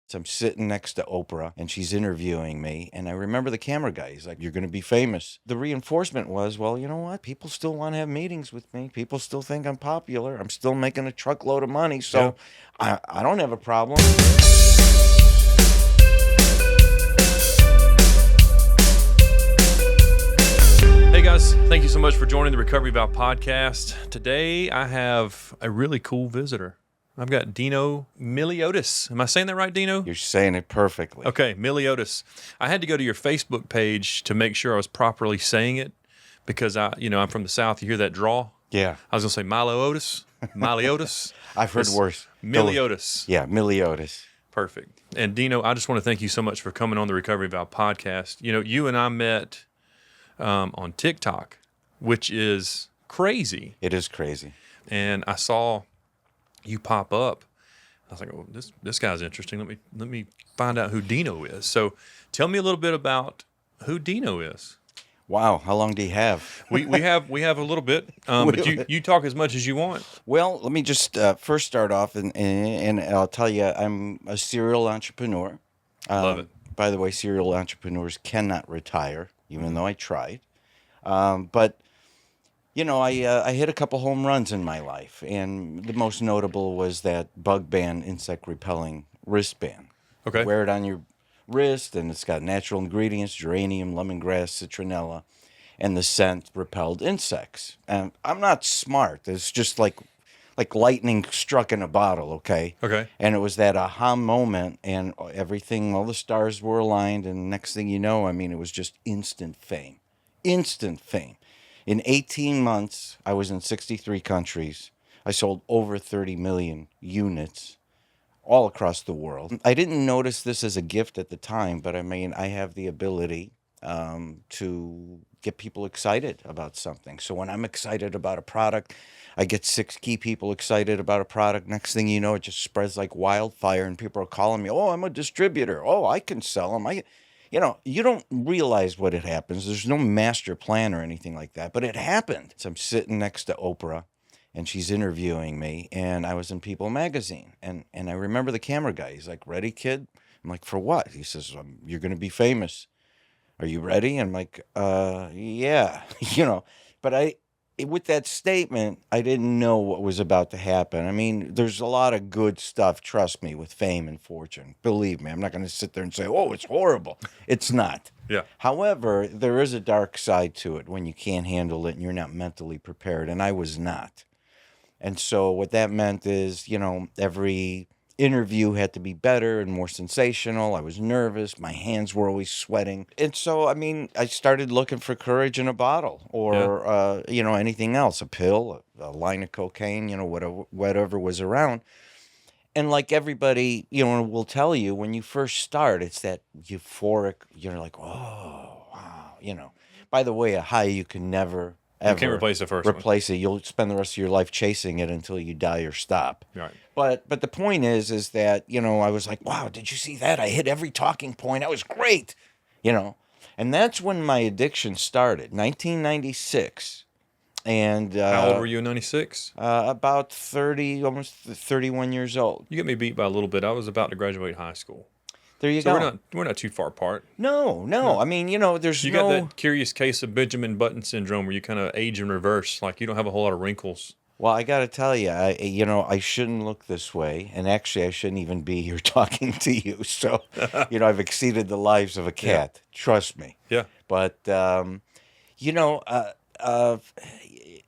So I'm sitting next to Oprah and she's interviewing me. And I remember the camera guy. He's like, "You're going to be famous." The reinforcement was, well, you know what? People still want to have meetings with me. People still think I'm popular. I'm still making a truckload of money. So I don't have a problem. Hey guys, thank you so much for joining the Recovery Valve podcast. Today I have a really cool visitor. I've got Dino Miliotis. Am I saying that right, Dino? You're saying it perfectly. Okay, Miliotis. I had to go to your Facebook page to make sure I was properly saying it because I'm from the South. You hear that draw? Yeah. I was going to say Miliotis. Miliotis. I've heard worse. Miliotis. Yeah, Miliotis. Perfect. And Dino, I just want to thank you so much for coming on the Recovery Valve podcast. You know, you and I met on TikTok, which is crazy. It is crazy. And I saw you pop up. I was like, "Oh, this guy's interesting. Let me find out who Dino is." So, tell me a little bit about who Dino is. Wow, how long do you have? We have a little bit, but you talk as much as you want. Well, let me just first start off, and I'll tell you, I'm a serial entrepreneur. Love it. By the way, serial entrepreneurs cannot retire, even though I tried. But you know, I hit a couple home runs in my life, and the most notable was that bug ban insect repelling wristband. Okay. Wear it on your wrist, and it's got natural ingredients: geranium, lemongrass, citronella, and the scent repelled insects. And I'm not smart. It's just like lightning struck in a bottle, okay? Okay. And it was that aha moment, and everything, all the stars were aligned, and next thing you know, I mean, it was just instant fame. Instant fame. In 18 months, I was in 63 countries. I sold over 30 million units all across the world. I didn't notice this as a gift at the time, but I mean, I have the ability to get people excited about something. So when I'm excited about a product, I get 6 key people excited about a product. Next thing you know, it just spreads like wildfire, and people are calling me, "Oh, I'm a distributor. Oh, I can sell them." You know, you don't realize what it happens. There's no master plan or anything like that, but it happened. So I'm sitting next to Oprah, and she's interviewing me, and I was in People magazine, and I remember the camera guy. He's like, "Ready, kid?" I'm like, "For what?" He says, "You're going to be famous. Are you ready?" I'm like, yeah, you know, but with that statement, I didn't know what was about to happen. I mean, there's a lot of good stuff, trust me, with fame and fortune. Believe me, I'm not going to sit there and say, "Oh, it's horrible." It's not. Yeah. However, there is a dark side to it when you can't handle it and you're not mentally prepared, and I was not. And so what that meant is, you know, every interview had to be better and more sensational. I was nervous. My hands were always sweating. And so, I mean, I started looking for courage in a bottle or, you know, anything else, a pill, a line of cocaine, you know, whatever was around. And like everybody, you know, will tell you, when you first start, it's that euphoric, you're like, "Oh, wow," you know. By the way, a high you can never, ever You can't replace the first one. replace it. You'll spend the rest of your life chasing it until you die or stop. Right. But the point is that, you know, I was like, "Wow, did you see that? I hit every talking point. That was great," you know. And that's when my addiction started, 1996. And How old were you in 96? about 30, almost 31 years old. You get me beat by a little bit. I was about to graduate high school. There you So go. we're not too far apart. No. I mean, you know, there's You got that curious case of Benjamin Button syndrome where you kind of age in reverse, like you don't have a whole lot of wrinkles. Well, I got to tell you, I shouldn't look this way, and actually, I shouldn't even be here talking to you. So, you know, I've exceeded the lives of a cat. Trust me. Yeah. But you know,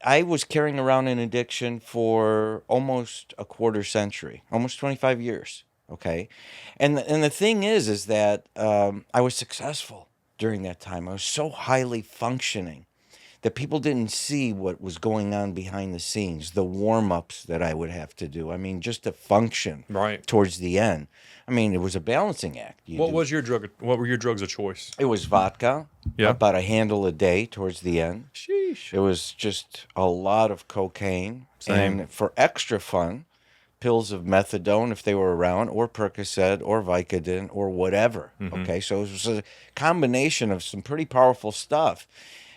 I was carrying around an addiction for almost a quarter century, almost 25 years. Okay, and the thing is that I was successful during that time. I was so highly functioning that people didn't see what was going on behind the scenes, the warm-ups that I would have to do. I mean, just to function Right. towards the end. I mean, it was a balancing act. What were your drugs of choice? It was vodka, Yeah. about a handle a day towards the end. Sheesh. It was just a lot of cocaine. Same. And for extra fun, pills of methadone if they were around, or Percocet, or Vicodin, or whatever. Okay, so it was a combination of some pretty powerful stuff.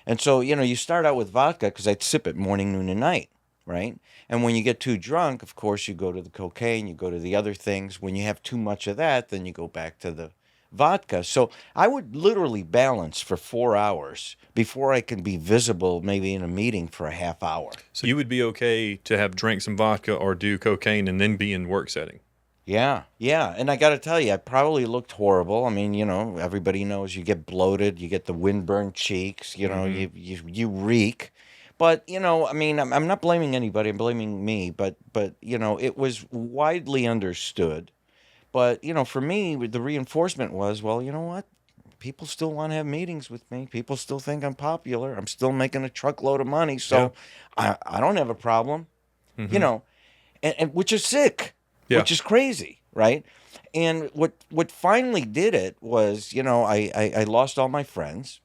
And so, you know, you start out with vodka because I'd sip it morning, noon, and night. right? And when you get too drunk, of course, you go to the cocaine, you go to the other things. When you have too much of that, then you go back to the vodka. So I would literally balance for 4 hours before I can be visible, maybe in a meeting for a half hour. So you would be okay to have drink some vodka or do cocaine and then be in work setting. Yeah, yeah. And I got to tell you, I probably looked horrible. I mean, everybody knows you get bloated, you get the windburned cheeks, you reek. But, I mean, I'm not blaming anybody, I'm blaming me, but it was widely understood. But, for me, the reinforcement was, well, you know what? People still want to have meetings with me. People still think I'm popular. I'm still making a truckload of money. Yeah. So I don't have a problem, you Mm-hmm. know, and which is sick, Yeah. which is crazy, right? And what finally did it was, I lost all my friends.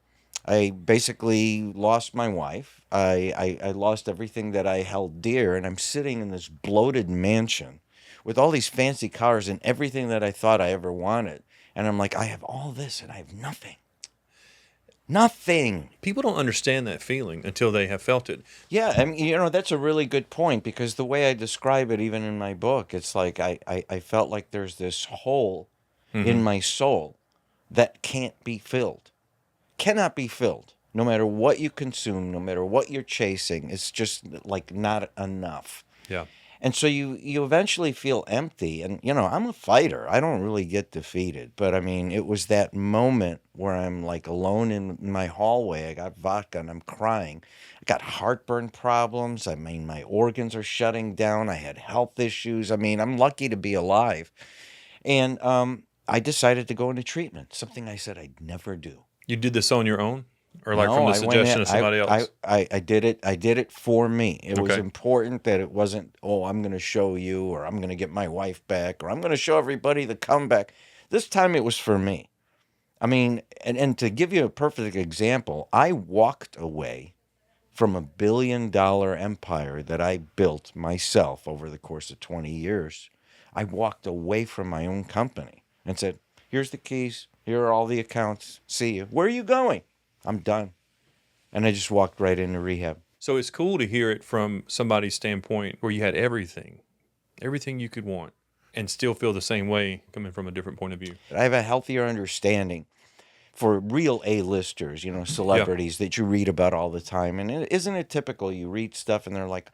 I basically lost my wife. I lost everything that I held dear, and I'm sitting in this bloated mansion with all these fancy cars and everything that I thought I ever wanted. And I'm like, I have all this and I have nothing. Nothing. People don't understand that feeling until they have felt it. Yeah, I mean, that's a really good point because the way I describe it, even in my book, it's like I felt like there's this hole in Mm-hmm. my soul that can't be filled. Cannot be filled. No matter what you consume, no matter what you're chasing, it's just like not enough. Yeah. And so you eventually feel empty. And, I'm a fighter. I don't really get defeated. But I mean, it was that moment where I'm like alone in my hallway. I got vodka and I'm crying. I got heartburn problems. I mean, my organs are shutting down. I had health issues. I mean, I'm lucky to be alive. And I decided to go into treatment, something I said I'd never do. You did this on your own, or like from No, the I went suggestion in. of somebody else? I did it. I did it for me. It was Okay. important that it wasn't, oh, I'm going to show you, or I'm going to get my wife back, or I'm going to show everybody the comeback. This time it was for me. I mean, and to give you a perfect example, I walked away from $1 billion empire that I built myself over the course of 20 years. I walked away from my own company and said, here's the keys. Here are all the accounts. See you. Where are you going? I'm done. And I just walked right into rehab. So it's cool to hear it from somebody's standpoint where you had everything you could want, and still feel the same way coming from a different point of view. I have a healthier understanding for real A-listers, celebrities that you read about all the time. And isn't it typical? You read stuff and they're like,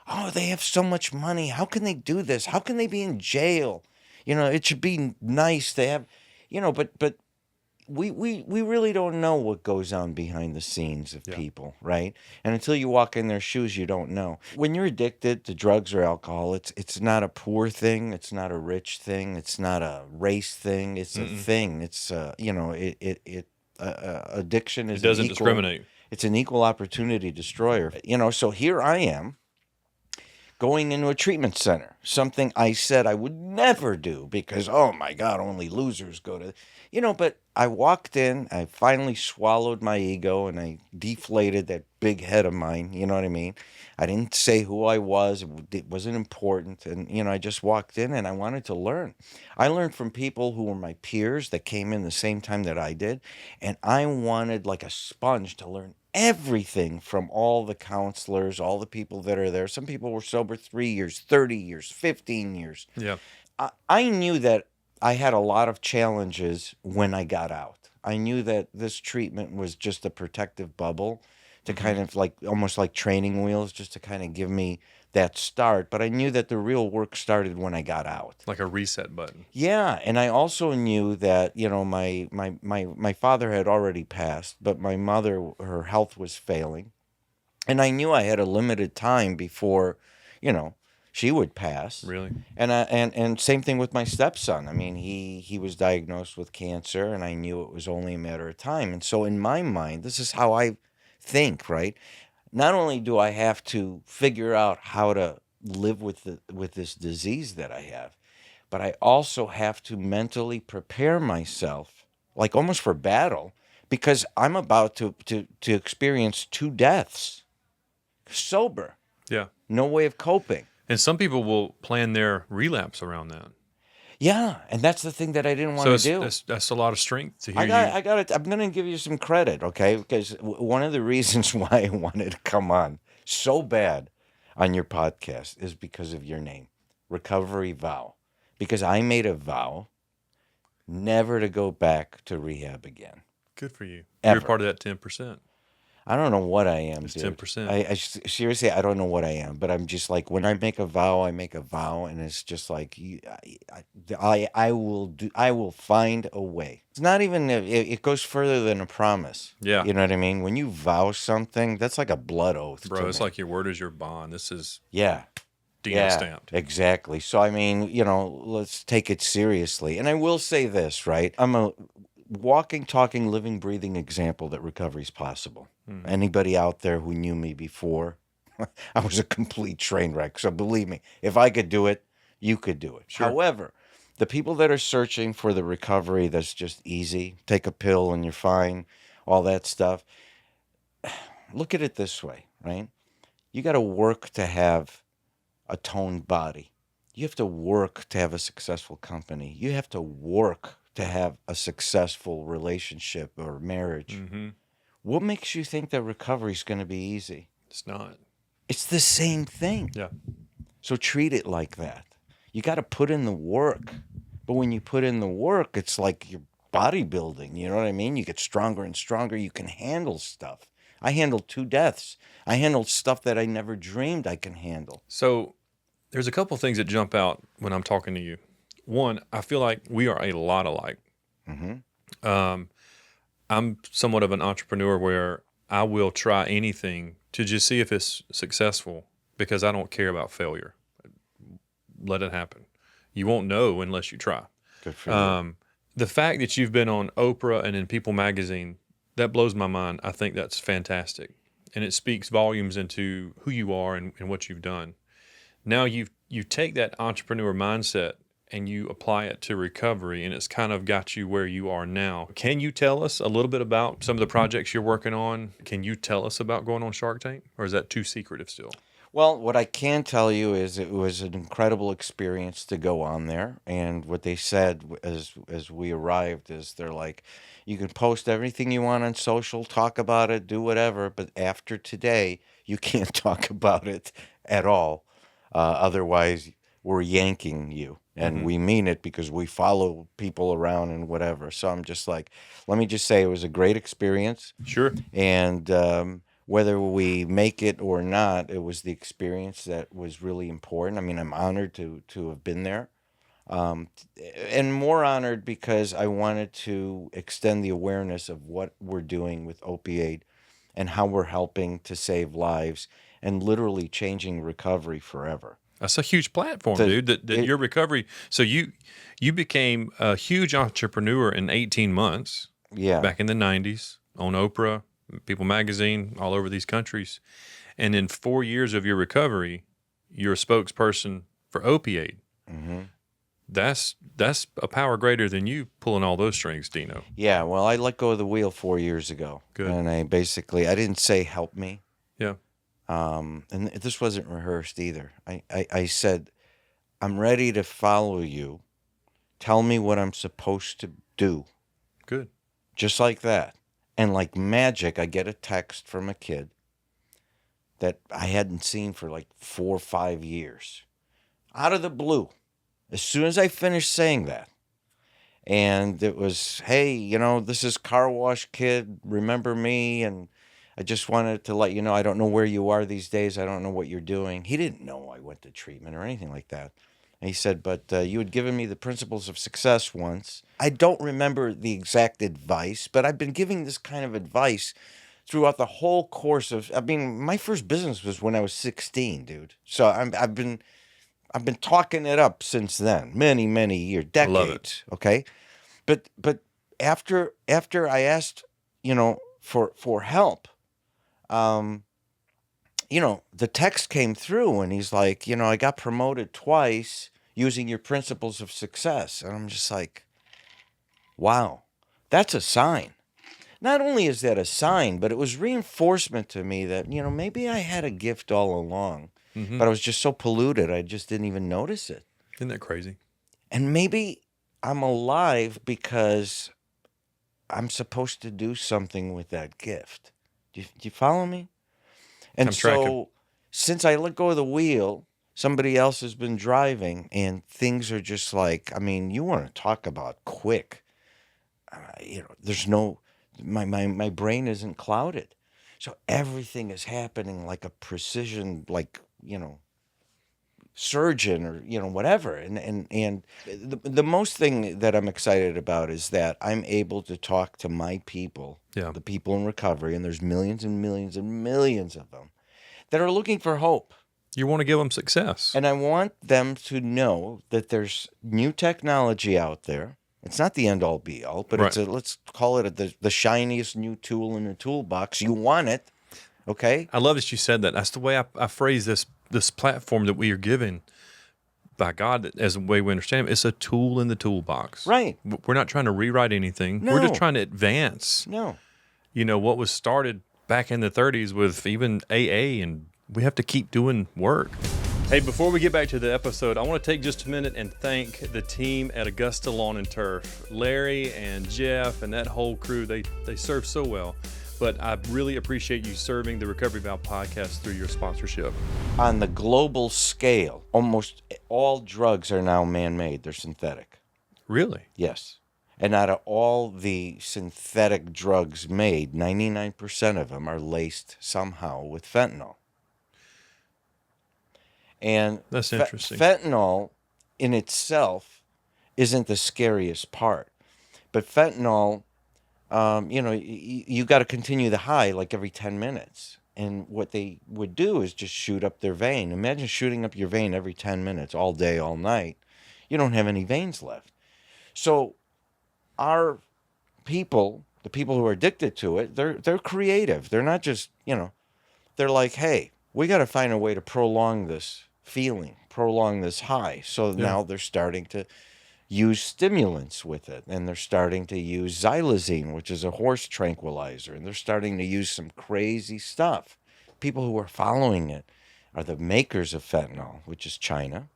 oh, they have so much money. How can they do this? How can they be in jail? It should be nice to have, but we really don't know what goes on behind the scenes of Yeah. people, right? And until you walk in their shoes, you don't know. When you're addicted to drugs or alcohol, it's not a poor thing, it's not a rich thing, it's not a race thing, it's a thing. It's addiction It is doesn't discriminate. It's an equal opportunity destroyer. So here I am going into a treatment center, something I said I would never do because, oh my God, only losers go to, but I walked in, I finally swallowed my ego and I deflated that big head of mine. You know what I mean? I didn't say who I was. It wasn't important. And, I just walked in and I wanted to learn. I learned from people who were my peers that came in the same time that I did. And I wanted like a sponge to learn everything from all the counselors, all the people that are there. Some people were sober 3 years, 30 years, 15 years. Yeah. I knew that I had a lot of challenges when I got out. I knew that this treatment was just a protective bubble to kind of like almost like training wheels, just to kind of give me that start. But I knew that the real work started when I got out. Like a reset button. Yeah, and I also knew that my father had already passed, but my mother, her health was failing, and I knew I had a limited time before, she would pass. Really? And same thing with my stepson. I mean, he was diagnosed with cancer, and I knew it was only a matter of time. And so in my mind, this is how I think, right? Not only do I have to figure out how to live with this disease that I have, but I also have to mentally prepare myself, like almost for battle, because I'm about to experience 2 deaths, sober, Yeah. no way of coping. And some people will plan their relapse around that. Yeah, and that's the thing that I didn't want So to do. that's a lot of strength to hear I got it. I'm going to give you some credit, okay? Because one of the reasons why I wanted to come on so bad, on your podcast is because of your name, Recovery Vow. Because I made a vow never to go back to rehab again, Good for you. You're ever. part of that 10%. I don't know what I am, It's dude. 10%. Seriously, I don't know what I am, but I'm just like when I make a vow, I make a vow, and it's just like I will find a way. It's not even it goes further than a promise. Yeah. You know what I mean? When you vow something, that's like a blood oath Bro, to it's me. like your word is your bond. This is Yeah. Dino Yeah, stamped. exactly. So I mean, let's take it seriously. And I will say this, right? I'm a walking, talking, living, breathing example that recovery is possible. Mhm. Anybody out there who knew me before, I was a complete train wreck. So believe me, if I could do it, you could do it. Sure. However, the people that are searching for the recovery that's just easy, take a pill and you're fine, all that stuff, look at it this way, right? You got to work to have a toned body. You have to work to have a successful company. You have to work to have a successful relationship or marriage. Mm-hmm. What makes you think that recovery is going to be easy? It's not. It's the same thing. Yeah. So treat it like that. You got to put in the work. But when you put in the work, it's like you're bodybuilding. You know what I mean? You get stronger and stronger. You can handle stuff. I handled 2 deaths. I handled stuff that I never dreamed I can handle. So there's a couple things that jump out when I'm talking to you. One, I feel like we are a lot alike. Mm-hmm. I'm somewhat of an entrepreneur where I will try anything to just see if it's successful because I don't care about failure. Let it happen. You won't know unless you try. Good for you. The fact that you've been on Oprah and in People magazine, that blows my mind. I think that's fantastic. And it speaks volumes into who you are and what you've done. Now you take that entrepreneur mindset and you apply it to recovery, and it's kind of got you where you are now. Can you tell us a little bit about some of the projects you're working on? Can you tell us about going on Shark Tank, or is that too secretive still? Well, what I can tell you is it was an incredible experience to go on there. And what they said as we arrived is they're like, you can post everything you want on social, talk about it, do whatever, but after today, you can't talk about it at all. Otherwise, we're yanking you. And Mhm. we mean it because we follow people around and whatever. So I'm just like, let me just say it was a great experience. Sure. And whether we make it or not, it was the experience that was really important. I mean, I'm honored to have been there. Um, and more honored because I wanted to extend the awareness of what we're doing with OpiAID and how we're helping to save lives and literally changing recovery forever. That's a huge platform, The- dude. That it- your recovery. So you became a huge entrepreneur in 18 months yeah. back in the 90s on Oprah, People magazine, all over these countries. And in 4 years of your recovery, you're a spokesperson for OpiAID. hmm That's a power greater than you pulling all those strings, Dino. Yeah. Well, I let go of the wheel 4 years ago. Good. And I didn't say help me. Yeah. And this wasn't rehearsed either. I said, I'm ready to follow you. Tell me what I'm supposed to do. Good. Just like that. And like magic, I get a text from a kid that I hadn't seen for like 4 or 5 years. Out of the blue. As soon as I finished saying that. And it was, hey, this is Car Wash Kid. Remember me? And I just wanted to let you know, I don't know where you are these days. I don't know what you're doing. He didn't know I went to treatment or anything like that. And he said, but you had given me the principles of success once. I don't remember the exact advice, but I've been giving this kind of advice throughout the whole course of, I mean, my first business was when I was 16, dude. So I've been talking it up since then, many, many years, I love it. decades. Okay. But after I asked, for help, the text came through and he's like, I got promoted twice using your principles of success. And I'm just like, wow, that's a sign. Not only is that a sign, but it was reinforcement to me that, maybe I had a gift all along, Mm-hmm. but I was just so polluted. I just didn't even notice it. Isn't that crazy? And maybe I'm alive because I'm supposed to do something with that gift. Do you follow me? And I'm tracking. since I let go of the wheel, somebody else has been driving, and things are just like, I mean, you want to talk about quick. There's no, my brain isn't clouded. So everything is happening like a precision, like, surgeon or, whatever. And the most thing that I'm excited about is that I'm able to talk to my people, Yeah. the people in recovery, and there's millions and millions and millions of them that are looking for hope. You want to give them success. And I want them to know that there's new technology out there. It's not the end all be all, but Right. let's call it the shiniest new tool in the toolbox. You want it, okay? I love that you said that. That's the way I phrase this platform that we are given by God, as the way we understand it. It's a tool in the toolbox. Right. We're not trying to rewrite anything. We're just No. trying to advance. No. What was started back in the 30s with even AA, and we have to keep doing work. Hey, before we get back to the episode, I want to take just a minute and thank the team at Augusta Lawn and Turf. Larry and Jeff and that whole crew, they serve so well. But I really appreciate you serving the Recovery Valve podcast through your sponsorship. On the global scale, almost all drugs are now man-made. They're synthetic. Really? Yes. And out of all the synthetic drugs made, 99% of them are laced somehow with fentanyl. And That's interesting. Fentanyl in itself isn't the scariest part. But fentanyl, you got to continue the high like every 10 minutes. And what they would do is just shoot up their vein. Imagine shooting up your vein every 10 minutes, all day, all night. You don't have any veins left. So our people, the people who are addicted to it, they're creative. They're not just, they're like, hey, we got to find a way to prolong this feeling, prolong this high. So now they're starting to use stimulants with it, and they're starting to use xylazine, which is a horse tranquilizer, and they're starting to use some crazy stuff. People who are following it are the makers of fentanyl, which is China,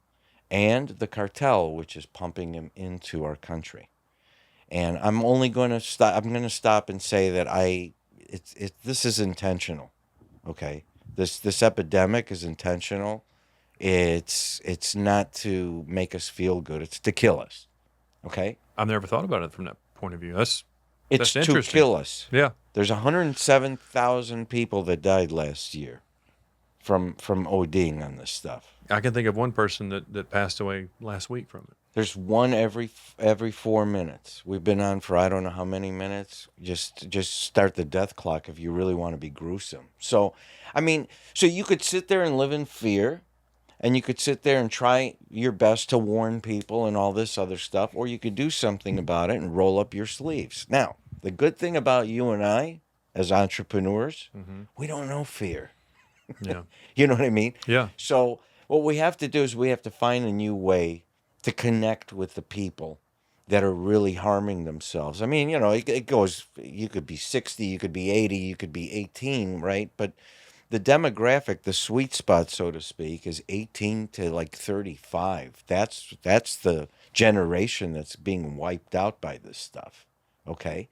and the cartel, which is pumping them into our country. And I'm only going to stop. I'm going to stop and say that this is intentional. Okay, this epidemic is intentional. It's not to make us feel good. It's to kill us. Okay? I've never thought about it from that point of view. That's to interesting. Kill us. Yeah. There's 107,000 people that died last year from ODing on this stuff. I can think of one person that passed away last week from it. There's one every 4 minutes. We've been on for I don't know how many minutes. Just start the death clock if you really want to be gruesome. So you could sit there and live in fear. And you could sit there and try your best to warn people and all this other stuff, or you could do something about it and roll up your sleeves. Now, the good thing about you and I, as entrepreneurs, we don't know fear. Yeah. You know what I mean? Yeah. So what we have to do is we have to find a new way to connect with the people that are really harming themselves. I mean, it goes, you could be 60, you could be 80, you could be 18, right? But the demographic, the sweet spot, so to speak, is 18 to like 35. That's the generation that's being wiped out by this stuff, okay?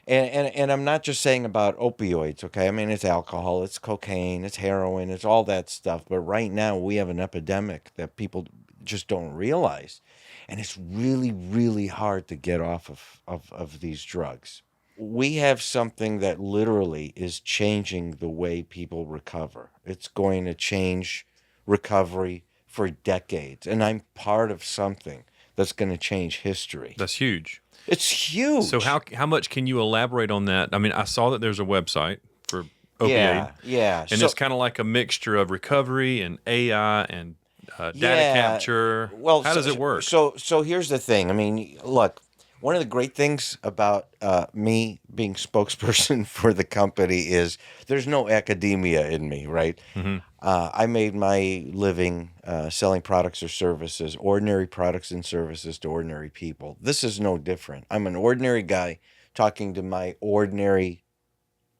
And I'm not just saying about opioids, okay? I mean, it's alcohol, it's cocaine, it's heroin, it's all that stuff. But right now we have an epidemic that people just don't realize. And it's really, really hard to get off of these drugs. We have something that literally is changing the way people recover. It's going to change recovery for decades. And I'm part of something that's going to change history. That's huge. It's huge. So how much can you elaborate on that? I mean, I saw that there's a website for OpiAID. Yeah. And it's kind of like a mixture of recovery and AI and data capture. Well, how does it work? So here's the thing. I mean, look, one of the great things about me being spokesperson for the company is there's no academia in me, right? Mm-hmm. I made my living selling products or services, ordinary products and services to ordinary people. This is no different. I'm an ordinary guy talking to my ordinary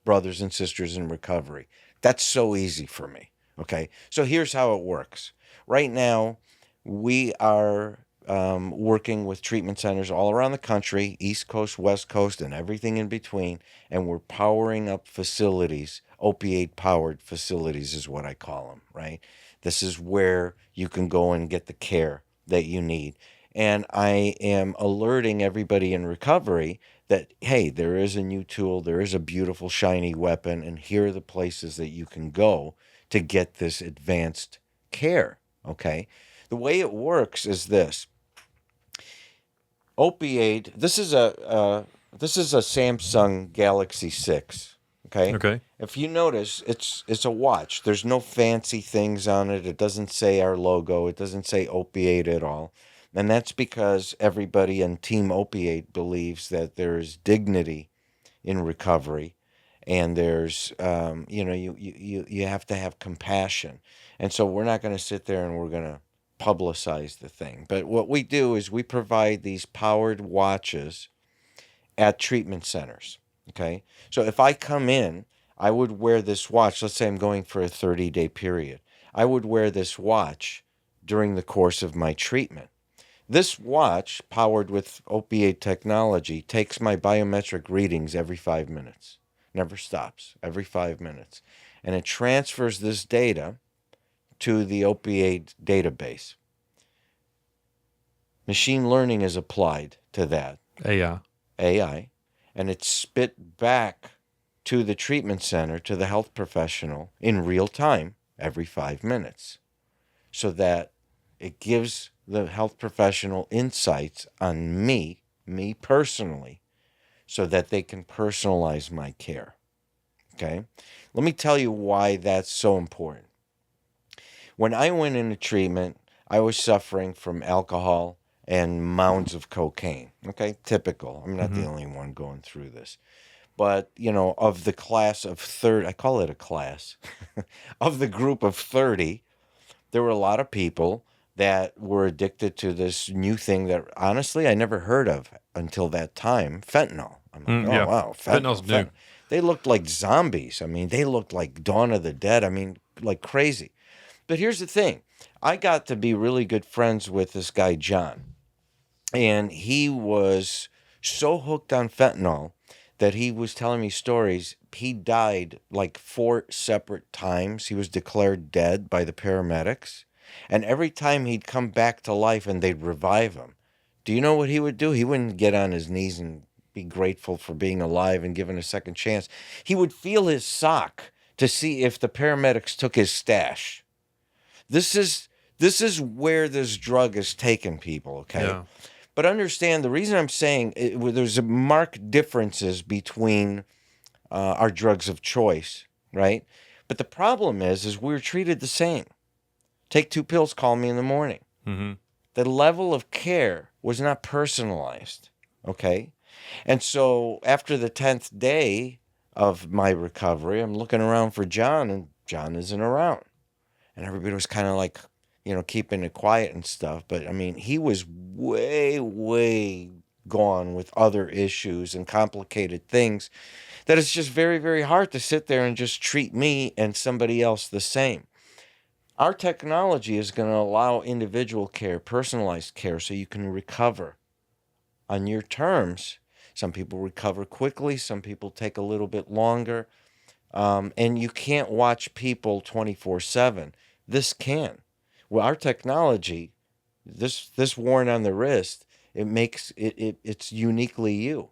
brothers and sisters in recovery. That's so easy for me, okay? So here's how it works. Right now, we are working with treatment centers all around the country, East Coast, West Coast, and everything in between. And we're powering up facilities. Opioid-powered facilities is what I call them, right? This is where you can go and get the care that you need. And I am alerting everybody in recovery that, hey, there is a new tool, there is a beautiful, shiny weapon, and here are the places that you can go to get this advanced care, okay? The way it works is this. OpiAID, this is a Samsung Galaxy 6, okay? Okay. If you notice, it's a watch. There's no fancy things on it. It doesn't say our logo. It doesn't say OpiAID at all. And that's because everybody in Team OpiAID believes that there's dignity in recovery, and there's you have to have compassion. And so we're not going to sit there and we're going to publicize the thing. But what we do is we provide these powered watches at treatment centers. Okay. So if I come in, I would wear this watch. Let's say I'm going for a 30-day period. I would wear this watch during the course of my treatment. This watch, powered with OpiAID technology, takes my biometric readings every 5 minutes. Never stops, every 5 minutes. And it transfers this data to the OpiAID database. Machine learning is applied to that. AI. And it's spit back to the treatment center, to the health professional, in real time, every 5 minutes. So that it gives the health professional insights on me personally, so that they can personalize my care. Okay? Let me tell you why that's so important. When I went into treatment, I was suffering from alcohol and mounds of cocaine. Okay? Typical. I'm not the only one going through this. But, of the class of 30, I call it a class, of the group of 30, there were a lot of people that were addicted to this new thing that, honestly, I never heard of until that time, fentanyl. I'm like, Yeah. wow, Fentanyl's new. They looked like zombies. I mean, they looked like Dawn of the Dead. I mean, like crazy. But here's the thing. I got to be really good friends with this guy, John. And he was so hooked on fentanyl that he was telling me stories. He died like 4 separate times. He was declared dead by the paramedics. And every time he'd come back to life and they'd revive him, do you know what he would do? He wouldn't get on his knees and be grateful for being alive and given a second chance. He would feel his sock to see if the paramedics took his stash. This is where this drug is taking people, okay? Yeah. But understand, the reason I'm saying there's marked differences between our drugs of choice, right? But the problem is we're treated the same. Take 2 pills, call me in the morning. Mm-hmm. The level of care was not personalized, okay? And so after the 10th day of my recovery, I'm looking around for John, and John isn't around. And everybody was kind of like, keeping it quiet and stuff. But, I mean, he was way, way gone with other issues and complicated things that it's just very, very hard to sit there and just treat me and somebody else the same. Our technology is going to allow individual care, personalized care, so you can recover on your terms. Some people recover quickly. Some people take a little bit longer. And you can't watch people 24/7. This can. Well, our technology, this worn on the wrist, it's uniquely you.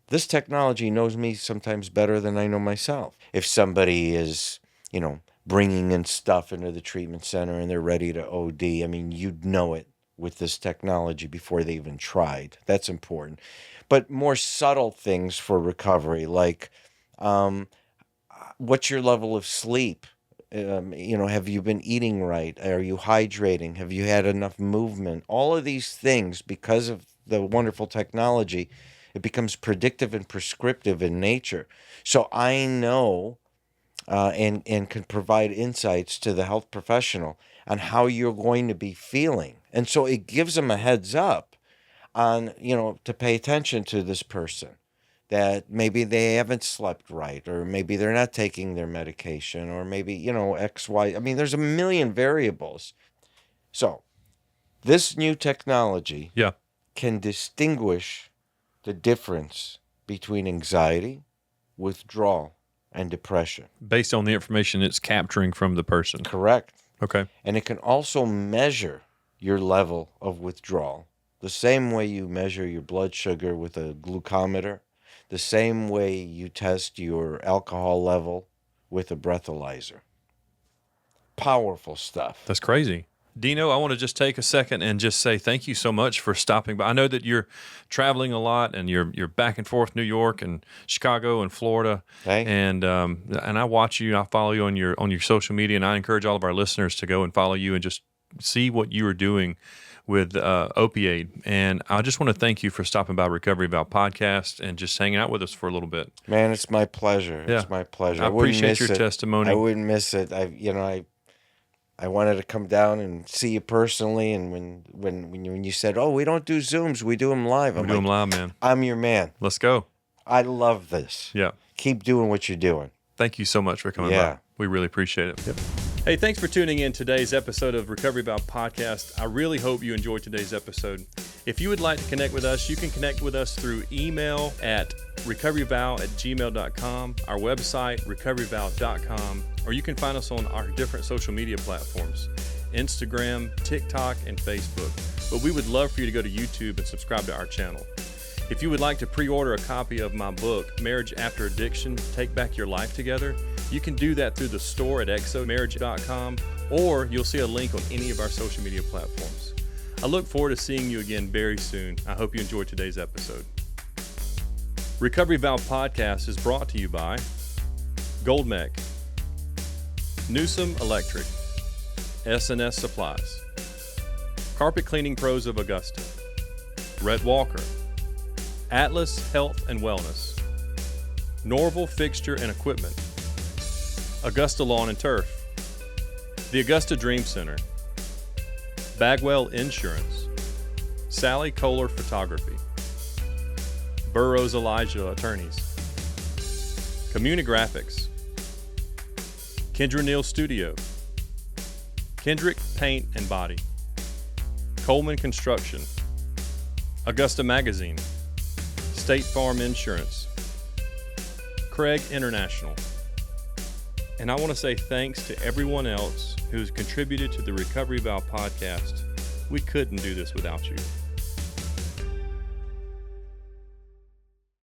This technology knows me sometimes better than I know myself. If somebody is, bringing in stuff into the treatment center and they're ready to OD, I mean, you'd know it with this technology before they even tried. That's important. But more subtle things for recovery, like what's your level of sleep? Have you been eating right? Are you hydrating? Have you had enough movement? All of these things, because of the wonderful technology, it becomes predictive and prescriptive in nature. So I know and can provide insights to the health professional on how you're going to be feeling. And so it gives them a heads up on, to pay attention to this person, that maybe they haven't slept right, or maybe they're not taking their medication, or maybe, X, Y. I mean, there's a million variables. So This new technology Yeah. can distinguish the difference between anxiety, withdrawal, and depression. Based on the information it's capturing from the person. Correct. Okay. And it can also measure your level of withdrawal the same way you measure your blood sugar with a glucometer, the same way you test your alcohol level with a breathalyzer. Powerful stuff. That's crazy. Dino, I want to just take a second and just say thank you so much for stopping by. I know that you're traveling a lot and you're back and forth New York and Chicago and Florida. Hey. And I watch you, I follow you on your social media, and I encourage all of our listeners to go and follow you and just see what you are doing with OpiAID. And I just want to thank you for stopping by Recovery Valve Podcast and just hanging out with us for a little bit. Man, it's my pleasure. Yeah. It's my pleasure. I wouldn't appreciate miss your it. testimony. I wouldn't miss it. I wanted to come down and see you personally, and when you said, "Oh, we don't do Zooms, we do them live," We do them live, man. I'm your man. Let's go. I love this. Yeah. Keep doing what you're doing. Thank you so much for coming by. We really appreciate it. Yep. Hey, thanks for tuning in today's episode of Recovery Valve Podcast. I really hope you enjoyed today's episode. If you would like to connect with us, you can connect with us through email at recoveryvalve@gmail.com, our website, recoveryvalve.com, or you can find us on our different social media platforms, Instagram, TikTok, and Facebook. But we would love for you to go to YouTube and subscribe to our channel. If you would like to pre-order a copy of my book, Marriage After Addiction, Take Back Your Life Together, you can do that through the store at exomarriage.com, or you'll see a link on any of our social media platforms. I look forward to seeing you again very soon. I hope you enjoyed today's episode. Recovery Valve Podcast is brought to you by Goldmec, Newsom Electric, S&S Supplies, Carpet Cleaning Pros of Augusta, Rhett Walker, Atlas Health and Wellness, Norval Fixture and Equipment, Augusta Lawn and Turf, the Augusta Dream Center, Bagwell Insurance, Sally Kohler Photography, Burroughs Elijah Attorneys, Communigraphics, Kendra Neal Studio, Kendrick Paint and Body, Coleman Construction, Augusta Magazine, State Farm Insurance, Craig International. And I want to say thanks to everyone else who's contributed to the Recovery Valve Podcast. We couldn't do this without you.